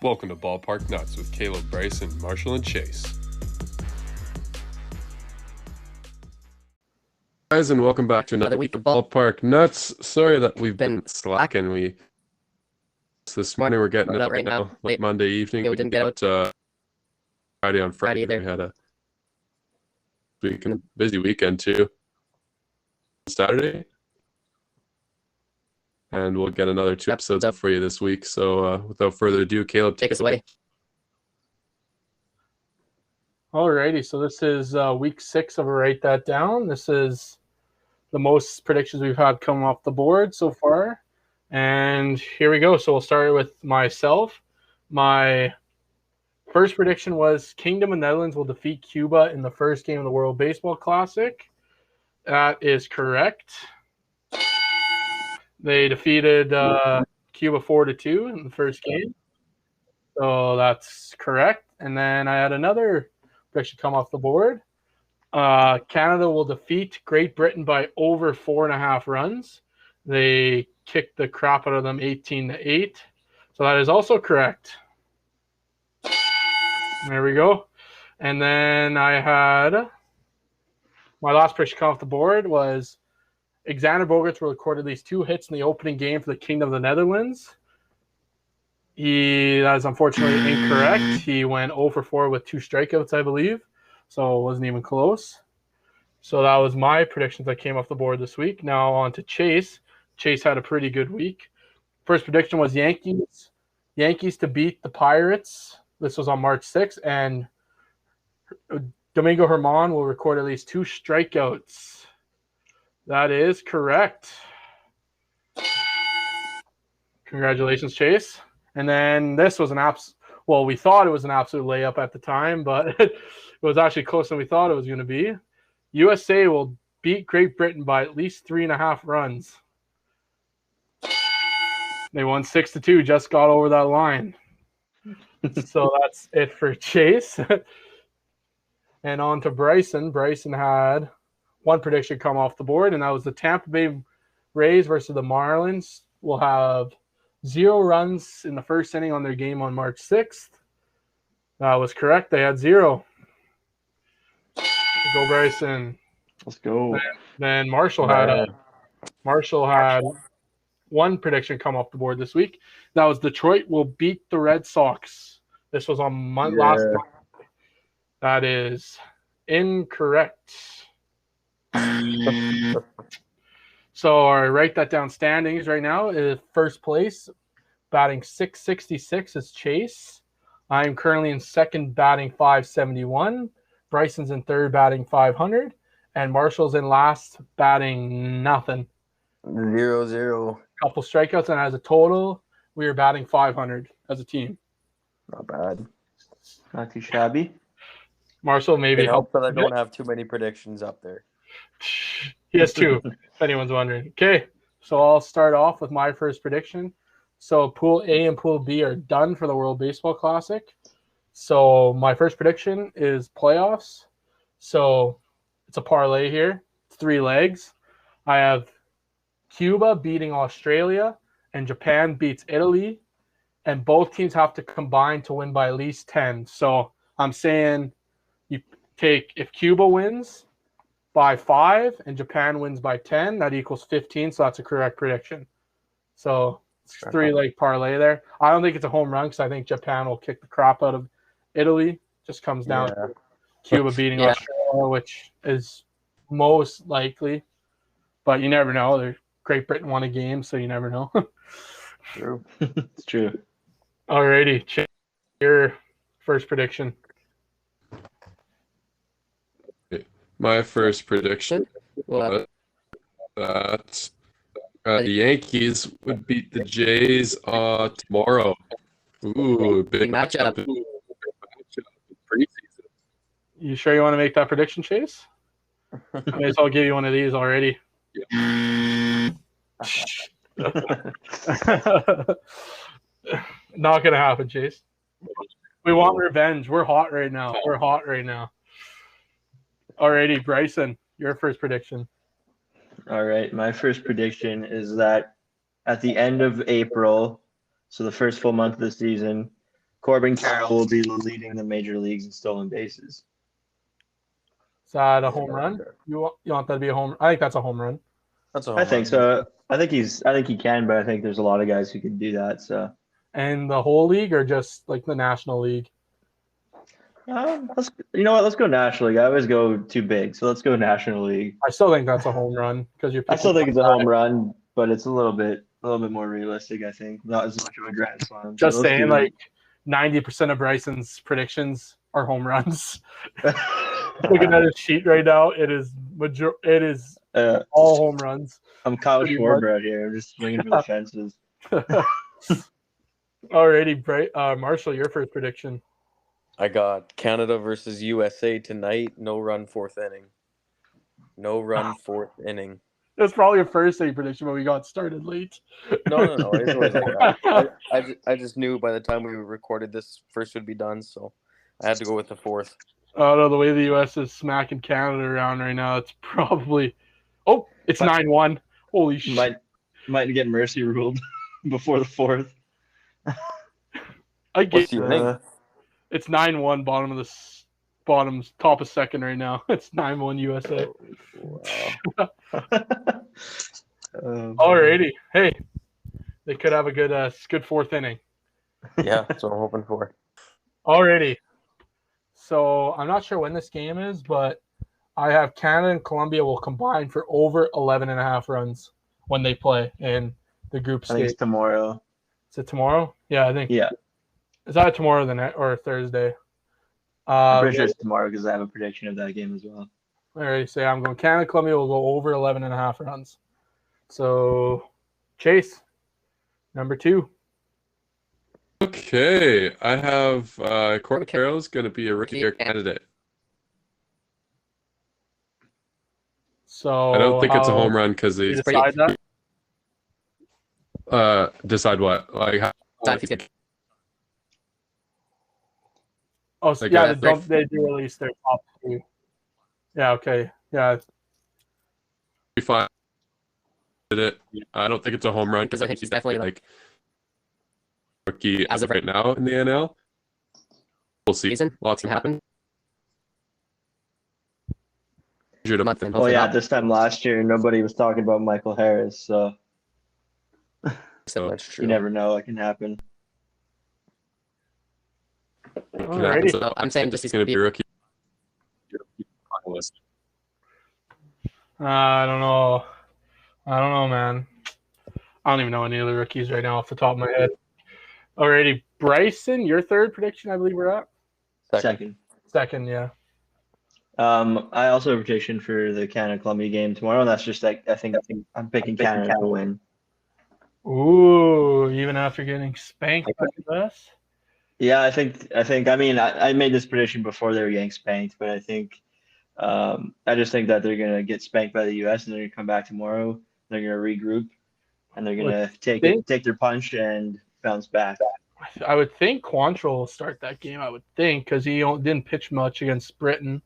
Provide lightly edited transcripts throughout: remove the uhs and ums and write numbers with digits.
Welcome to Ballpark Nuts with Caleb, Bryson, Marshall, and Chayse. Guys, and welcome back to another week of Ballpark Nuts. Sorry that we've been slacking. This morning we're getting it out right now, late Monday evening. We didn't get out Friday on Friday. We had a busy weekend too. Saturday. And we'll get another 2 episodes up for you this week. So without further ado, Caleb, take us away. Alrighty, so this is week 6 of a Write That Down. This is the most predictions we've had come off the board so far. And here we go. So we'll start with myself. My first prediction was Kingdom of Netherlands will defeat Cuba in the first game of the World Baseball Classic. That is correct. They defeated Cuba 4-2 in the first game. So that's correct. And then I had another prediction come off the board. Canada will defeat Great Britain by over 4.5 runs. They kicked the crap out of them 18-8. So that is also correct. There we go. And then I had my last prediction come off the board was Xander Bogaerts will record at least 2 hits in the opening game for the Kingdom of the Netherlands. That is unfortunately incorrect. He went 0-4 with 2 strikeouts, I believe. So it wasn't even close. So that was my predictions that came off the board this week. Now on to Chayse. Chayse had a pretty good week. First prediction was Yankees to beat the Pirates. This was on March 6th. And Domingo Germán will record at least 2 strikeouts. That is correct. Congratulations, Chayse. And then this was we thought it was an absolute layup at the time, but it was actually closer than we thought it was going to be. USA will beat Great Britain by at least 3.5 runs. They won 6-2, just got over that line. So that's it for Chayse. And on to Bryson. Bryson had one prediction come off the board, and that was the Tampa Bay Rays versus the Marlins will have 0 runs in the first inning on their game on March 6th. That was correct. They had 0. Go Bryson. Let's go. Then Marshall had one prediction come off the board this week. That was Detroit will beat the Red Sox. This was on last month. That is incorrect. So I write that down standings right now. Is first place, batting .666 is Chayse. I'm currently in second, batting .571. Bryson's in third, batting .500. And Marshall's in last, batting nothing. 0-0. Couple strikeouts, and as a total, we are batting .500 as a team. Not bad. Not too shabby. Marshall, maybe help. But I don't have too many predictions up there. He has 2, if anyone's wondering. Okay, so I'll start off with my first prediction. So Pool A and Pool B are done for the World Baseball Classic. So my first prediction is playoffs. So it's a parlay here. It's 3 legs. I have Cuba beating Australia and Japan beats Italy. And both teams have to combine to win by at least 10. So I'm saying you take if Cuba wins by 5 and Japan wins by 10, that equals 15. So that's a correct prediction. So it's 3-leg parlay there. I don't think it's a home run because I think Japan will kick the crap out of Italy. Just comes down to Cuba beating Australia, which is most likely. But you never know. Great Britain won a game, so you never know. True. It's true. Alrighty. Your first prediction. My first prediction was that the Yankees would beat the Jays tomorrow. Ooh, big matchup. Preseason. You sure you want to make that prediction, Chayse? I may as well give you one of these already. Yeah. Not going to happen, Chayse. We want revenge. We're hot right now. Alrighty, Bryson, your first prediction. All right. My first prediction is that at the end of April, so the first full month of the season, Corbin Carroll will be leading the major leagues in stolen bases. Is that a home run? You want that to be a home? I think that's a home run. That's a home I think run. so. I think he can, but I think there's a lot of guys who can do that. So, And the whole league or just like the National League? you know what? Let's go National League. I always go too big, so let's go National League. I still think that's a home run because you're. I still think it's a home run, but it's a little bit more realistic. I think not as much of a grand slam. Just So saying, like 90% of Bryson's predictions are home runs. Looking at his sheet right now, it is all home runs. I'm Kyle Schwarber out here. I'm just swinging for the fences. Alrighty, Marshall, your first prediction. I got Canada versus USA tonight. No run fourth inning. No run fourth inning. That's probably your first inning prediction, but we got started late. No. It's always like that. I just knew by the time we recorded this, first would be done, so I had to go with the fourth. Oh no, the way the U.S. is smacking Canada around right now, it's probably. Oh, it's 9-1. Holy shit! Might get mercy ruled before the fourth. I get think? It's 9-1, top of second right now. It's 9-1 USA. Wow. Alrighty, hey, they could have a good fourth inning. Yeah, that's what I'm hoping for. Alrighty, so I'm not sure when this game is, but I have Canada and Colombia will combine for over 11.5 runs when they play in the group stage. I think it's tomorrow. Is it tomorrow? Yeah, I think. Yeah. Is that tomorrow or Thursday? I'm pretty sure it's tomorrow because I have a prediction of that game as well. Alright, so I'm going Canada, Colombia will go over 11.5 runs. So, Chase, number 2. Okay, I have Corbin Carroll's going to be a rookie year candidate. Oh, So I don't think it's a home run because you he's decide that? decide what? Like how, Oh, so, Like, yeah, they do release their top 2. Yeah, okay. Yeah. we find it. I don't think it's a home run because I think he's definitely like rookie as of right now in the NL. We'll see. Lots can happen. Oh yeah, this time last year nobody was talking about Michael Harris, so That's true. you never know what can happen. Alrighty. So I'm saying just he's going to be a rookie. I don't know. Man. I don't even know any of the rookies right now off the top of my head. Alrighty, Bryson, your third prediction, I believe we're at. Second, yeah. I also have a prediction for the Canada-Colombia game tomorrow, and that's just like I think I'm picking Canada to win. Ooh, even after getting spanked by the US? Yeah, I think. I mean, I made this prediction before they were getting spanked, but I think I just think that they're gonna get spanked by the U.S. and they're gonna come back tomorrow. They're gonna regroup, and they're gonna take their punch and bounce back. I would think Quantrill will start that game. I would think because he didn't pitch much against Britain,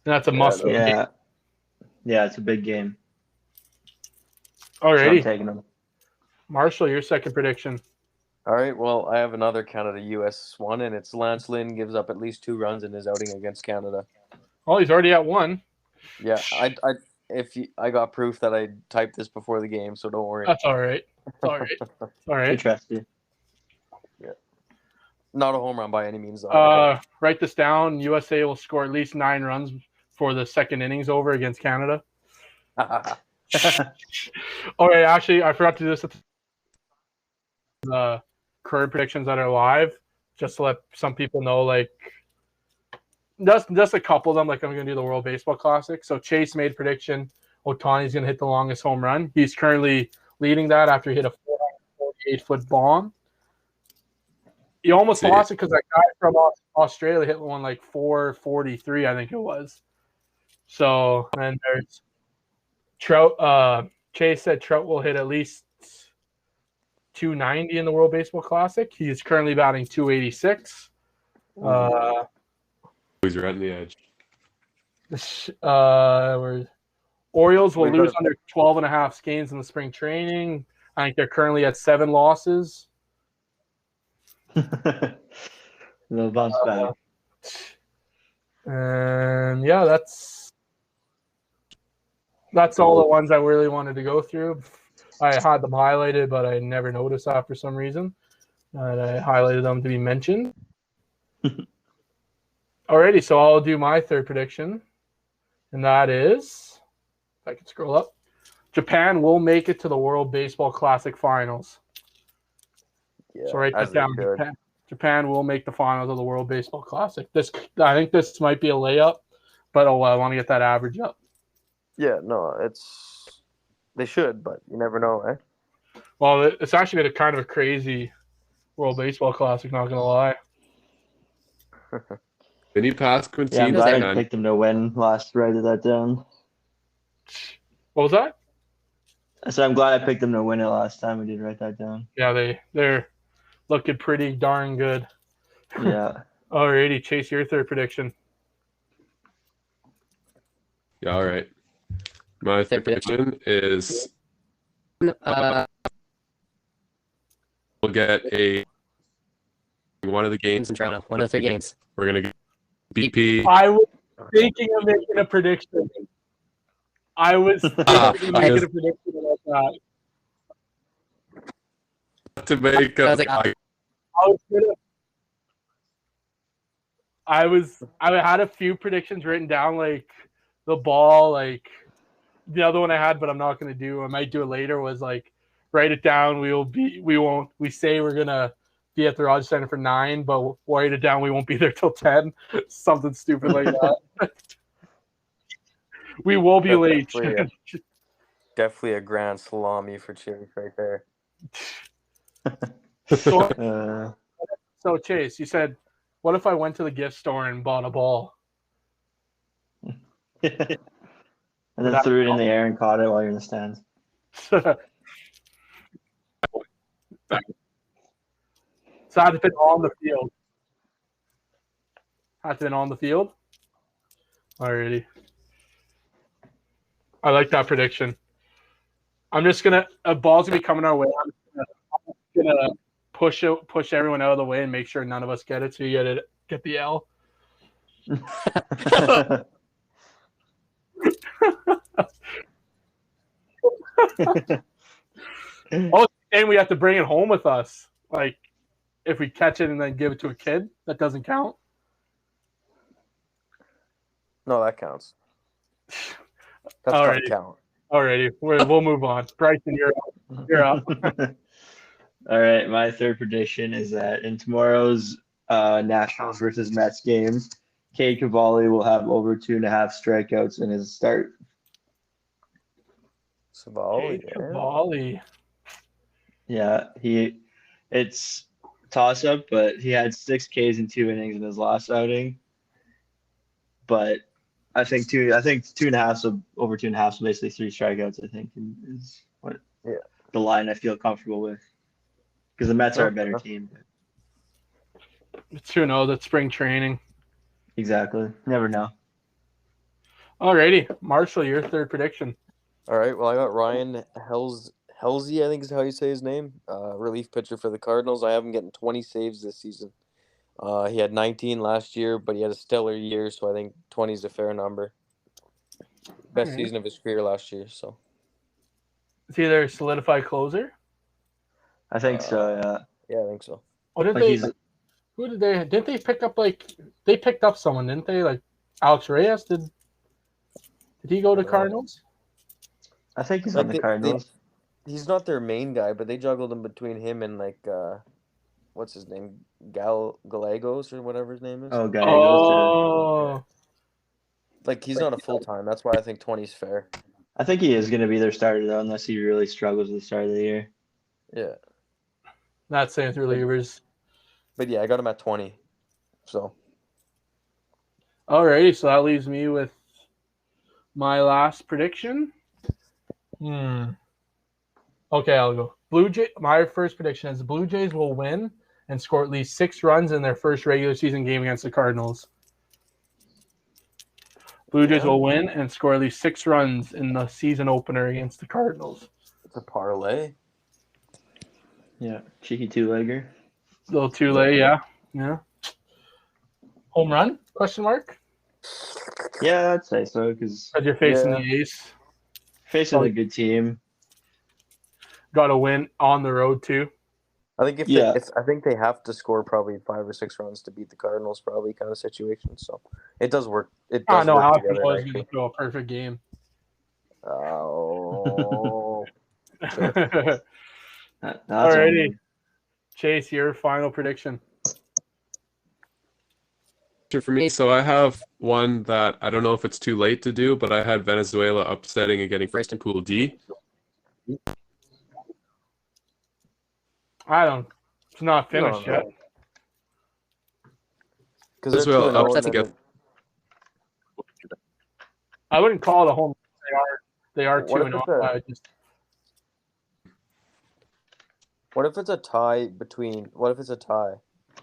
and that's a must. Yeah, it's a big game. Alrighty, So I'm taking them. Marshall, your second prediction. All right, well, I have another Canada-US one, and it's Lance Lynn gives up at least 2 runs in his outing against Canada. Oh, he's already at 1. Yeah, I got proof that I typed this before the game, so don't worry. That's all right. All right. Interesting. Yeah, not a home run by any means. Though. Write this down. USA will score at least 9 runs for the second innings over against Canada. All right, actually, I forgot to do this at the current predictions that are live, just to let some people know, like, just a couple of them, like I'm going to do the World Baseball Classic. So Chase made prediction Ohtani's going to hit the longest home run. He's currently leading that after he hit a 448-foot bomb. He almost lost it because that guy from Australia hit one like 443, I think it was. So, and there's Trout. Chase said Trout will hit at least 290 in the World Baseball Classic. He is currently batting 286. He's right on the edge. Orioles will lose under 12.5 games in the spring training. I think they're currently at 7 losses. They'll bounce back. And yeah, that's all the ones I really wanted to go through. I had them highlighted, but I never noticed that for some reason. And I highlighted them to be mentioned. Alrighty, so I'll do my third prediction. And that is, if I can scroll up, Japan will make it to the World Baseball Classic Finals. Yeah, So write as that they down. should. Japan will make the finals of the World Baseball Classic. I think this might be a layup, but I want to get that average up. Yeah, no, they should, but you never know, eh? Well, it's actually been a kind of a crazy World Baseball Classic, not going to lie. Did he pass Quintino? Yeah, I'm glad I Japan? picked them to win last. Write that down. What was that? I said I'm glad I picked them to win it last time. We did write that down. Yeah, they're looking pretty darn good. Yeah. Alrighty, Chase, your third prediction. Yeah, all right. My third prediction is we'll get one of the games in Toronto. One of the 3 games. We're gonna get BP. I was thinking of making a prediction. I was thinking of making a prediction about that. To make I had a few predictions written down, like the ball, like the other one I had, but I'm not going to do. I might do it later. Was like write it down. We say we're gonna be at the Rogers Center for 9, but we'll write it down. We won't be there till 10. Something stupid like that. We will be late. Definitely a grand salami for Chase right there. So Chase, you said, what if I went to the gift store and bought a ball? And then threw it in the air and caught it while you're in the stands. So I had to been on the field. Alrighty. I like that prediction. I'm just gonna a ball's gonna be coming our way. I'm gonna push everyone out of the way and make sure none of us get it. So you get the L. Oh, and we have to bring it home with us. Like, if we catch it and then give it to a kid, that doesn't count. No, that counts. That's gotta count. Alrighty, we'll move on. Bryson, you're up. All right, my third prediction is that in tomorrow's Nationals versus Mets game, Cade Cavalli will have over 2.5 strikeouts in his start. Cavalli. Yeah, it's toss up, but he had 6 Ks in 2 innings in his last outing. But I think 2.5, so over 2.5, so basically 3 strikeouts. I think is what the line I feel comfortable with, because the Mets are a better team. It's 2-0. That's spring training. Exactly. Never know. Alrighty, Marshall, your third prediction. All right. Well, I got Ryan Helsley, I think is how you say his name. Relief pitcher for the Cardinals. I have him getting 20 saves this season. He had 19 last year, but he had a stellar year, so I think 20 is a fair number. Best season of his career last year. So. Is he their solidified closer? I think so. Yeah. Yeah, I think so. Oh, who did they? Didn't they pick up they picked up someone, didn't they? Like Alex Reyes did he go to Cardinals? I think he's on the Cardinals. He's not their main guy, but they juggled him between him and what's his name? Gallegos or whatever his name is. Oh, Gallegos. Like, he's not a full-time. That's why I think 20 is fair. I think he is going to be their starter, though, unless he really struggles at the start of the year. Yeah. Not saying through relievers. But yeah, I got him at 20. So. Alrighty, so that leaves me with my last prediction. Okay, I'll go. My first prediction is the Blue Jays will win and score at least 6 runs in their first regular season game against the Cardinals. Blue Jays will win and score at least 6 runs in the season opener against the Cardinals. It's a parlay. Yeah, cheeky 2-legger. Little 2-leg, yeah. Home run? Question mark? Yeah, I'd say so because Because you're facing Yeah. the Ace. facing a good team. Got to win on the road too. I think I think they have to score probably 5 or 6 runs to beat the Cardinals, probably kind of situation. So it does work. It I does know work Alex together was going nicely. to throw a perfect game. Oh, sure. That's Alrighty. one. Chase, your final prediction. For me, so I have one that I don't know if it's too late to do, but I had Venezuela upsetting and getting first in Pool D. It's not finished No. yet. Because they're Venezuela 2-0 and upsetting then I wouldn't call it a home. They are What if 2-0. what if it's a tie between? What if it's a tie?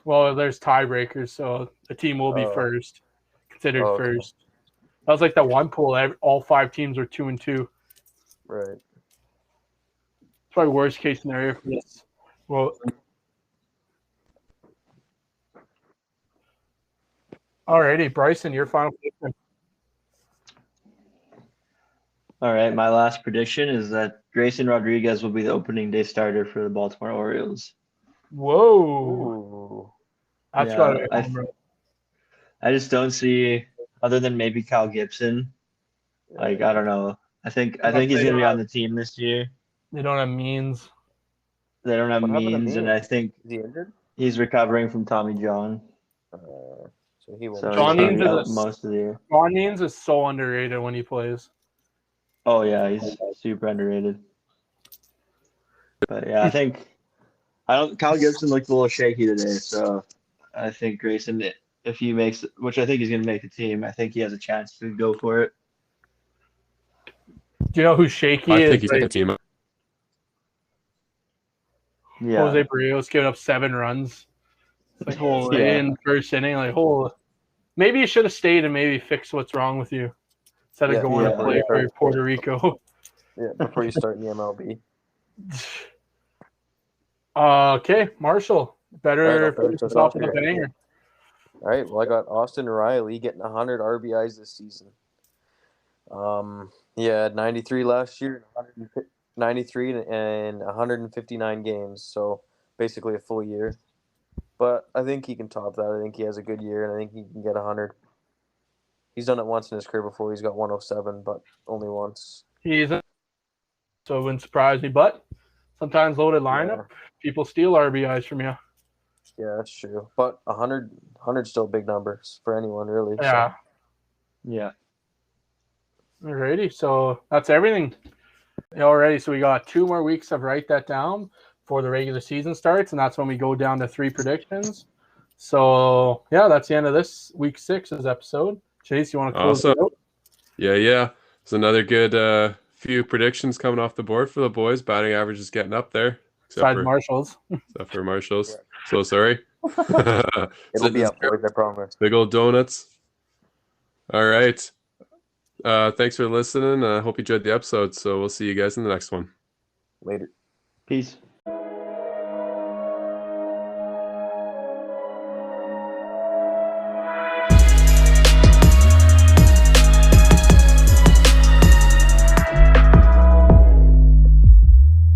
Well, there's tiebreakers, so the team will be Oh. considered Oh, okay. first. That was like the one pool. All 5 teams were 2-2. Right. It's probably worst case scenario for this. Well, alrighty, Bryson, your final prediction. All right, my last prediction is that Grayson Rodriguez will be the opening day starter for the Baltimore Orioles. Whoa, Ooh. that's Yeah, got to be a home run. I just don't see, other than maybe Kyle Gibson. Like I don't know. I think he's gonna be on the team this year. They don't have means. They don't have What happened to means, and Means? I think Is he injured? he's recovering from Tommy John, So he won't. so John he's gonna Means be is out a- most of the year. Ron Means is so underrated when he plays. Oh yeah, he's super underrated. But yeah, I think Kyle Gibson looked a little shaky today, so I think Grayson, if he makes, which I think he's gonna make the team, I think he has a chance to go for it. Do you know who's shaky? I is think he's like making the team. Yeah, Jose Barrios giving up 7 runs. It's like, holy, Yeah. in the first inning, like, holy. Maybe you should have stayed and maybe fixed what's wrong with you instead of Yeah, going to yeah. play for Puerto Rico. Yeah, before you start in the MLB. Okay, Marshall, better I'll finish finish this us off off with a here. banger. All right. Well, I got Austin Riley getting 100 RBIs this season. He had 93 last year, 93 and 159 games. So basically a full year. But I think he can top that. I think he has a good year, and I think he can get 100. He's done it once in his career before. He's got 107, but only once. So it wouldn't surprise me, but sometimes loaded lineup, people steal RBIs from you. Yeah, that's true. But 100 still big numbers for anyone, really. Yeah. Yeah. Alrighty, so that's everything. Alrighty, so we got 2 more weeks of Write That Down before the regular season starts, and that's when we go down to 3 predictions. So, yeah, that's the end of this week 6's episode. Chase, you want to close it out? Yeah. It's another good few predictions coming off the board for the boys. Batting average is getting up there. Besides Marshall's. Except for Marshall's. So sorry. It'll be up, boys, I promise. Big old donuts. All right. Thanks for listening. I hope you enjoyed the episode. So we'll see you guys in the next one. Later. Peace.